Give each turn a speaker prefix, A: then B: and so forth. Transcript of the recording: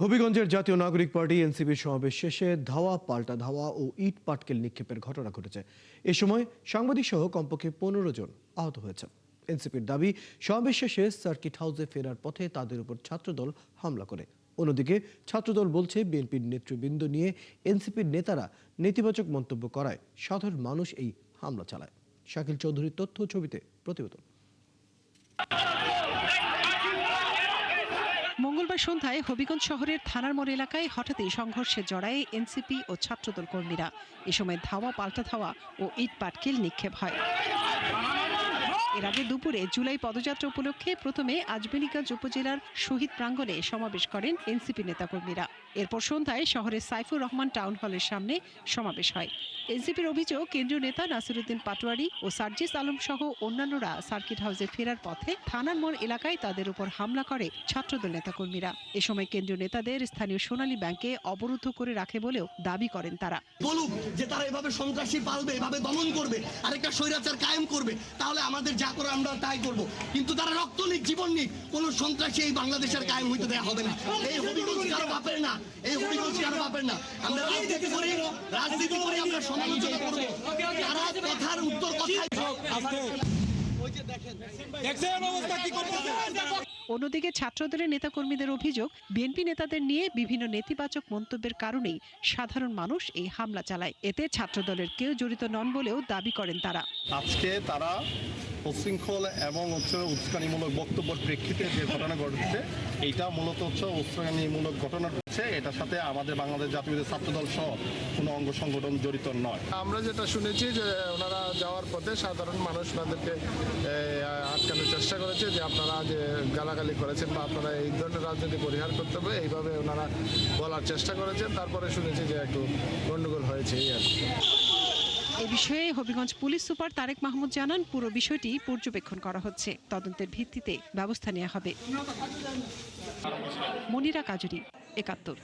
A: হবিগঞ্জের জাতীয় নাগরিক পার্টি এনসিপির সমাবেশ শেষে ধাওয়া পাল্টা ধাওয়া ও ইট পাটকেল নিক্ষেপের ঘটনা ঘটেছে। এ সময় সাংবাদিক সহ কমপক্ষে 15 জন আহত হয়েছে। এনসিপির দাবি, সমাবেশ শেষে সার্কিট হাউসে ফেরার পথে তাদের উপর ছাত্রদল হামলা করে। অন্যদিকে ছাত্রদল বলছে, বিএনপির নেতৃবৃন্দ নিয়ে এনসিপির নেতারা নেতিবাচক মন্তব্য করায় সাধারণ মানুষ এই হামলা চালায়। শাকিল চৌধুরীর তথ্য ছবিতে প্রতিবেদন।
B: মঙ্গলবার সন্ধ্যায় হবিগঞ্জ শহরের থানার মোড় এলাকায় হঠাৎই সংঘর্ষে জড়ায় এনসিপি ও ছাত্রদল কর্মীরা। এ সময় ধাওয়া পাল্টা ধাওয়া ও ইট পাটকেল নিক্ষেপ হয়। এর আগে দুপুরে জুলাই পদযাত্রা উপলক্ষে প্রথমে আজমেরীগঞ্জ উপজেলার শহীদ প্রাঙ্গণে সমাবেশ করেন এনসিপি নেতাকর্মীরা। এরপর সন্ধ্যায় শহরের সাইফুর রহমান টাউন হলের সামনে সমাবেশ হয়। এনসিপির অভিযোগ, কেন্দ্রীয় নেতা নাসিরউদ্দিন পাটোয়ারি ও সার্জিস আলম সহ অন্যান্যরা সার্কিট হাউসে ফেরার পথে থানার মোড় এলাকায় তাদের উপর হামলা করে ছাত্রদল নেতাকর্মীরা। এ সময় কেন্দ্রীয় নেতাদের স্থানীয় সোনালী ব্যাংকে অবরুদ্ধ করে রাখে বলেও দাবি করেন তারা।
C: বলুক যে তারা এভাবে সন্ত্রাসী পালবে, এভাবে দমন করবে, আরেকটা স্বৈরাচার কায়েম করবে, তাহলে আমাদের যা করে আমরা তাই করব। কিন্তু তারা রক্ত নিক, জীবন নিক, কোন সন্ত্রাসী এই বাংলাদেশের কায়েম হইতে দেওয়া হবে না। এই হবিগঞ্জ কারো বাপের না, এই হবিগঞ্জ কারো বাপের না। আমরা রাজনীতি করে আমরা সমালোচনা করব, তারা কথার উত্তর কথাই।
B: অন্যদিকে ছাত্রদলের নেতাকর্মীদের অভিযোগ, বিএনপি নেতাদের নিয়ে বিভিন্ন নেতিবাচক মন্তব্যের কারণেই সাধারণ মানুষ এই হামলা চালায়। এতে ছাত্রদলের কেউ জড়িত নন বলেও দাবি করেন তারা।
D: আজকে তারা উচ্ছৃঙ্খল এবং উস্কানিমূলক বক্তব্যের প্রেক্ষিতে যে ঘটনা ঘটছে, এইটা মূলত উস্কানিমূলক ঘটনা ঘটছে। এটার সাথে আমাদের বাংলাদেশ জাতীয় ছাত্রদল সহ কোনো অঙ্গ সংগঠন জড়িত নয়।
E: আমরা যেটা শুনেছি যে ওনারা যাওয়ার পথে সাধারণ মানুষ তাদেরকে আটকানোর চেষ্টা করেছে, যে আপনারা যে গালাগালি করেছেন বা আপনারা এই ধরনের রাজনীতি পরিহার করতে হবে, এইভাবে ওনারা বলার চেষ্টা করেছেন। তারপরে শুনেছি যে একটু গন্ডগোল হয়েছে এই আর কি।
B: এ বিষয়ে হবিগঞ্জ পুলিশ সুপার তারেক মাহমুদ জানান, পুরো বিষয়টি পর্যবেক্ষণ করা হচ্ছে, তদন্তের ভিত্তিতে ব্যবস্থা নেওয়া হবে। মনিরা কাজুরি, ৭১।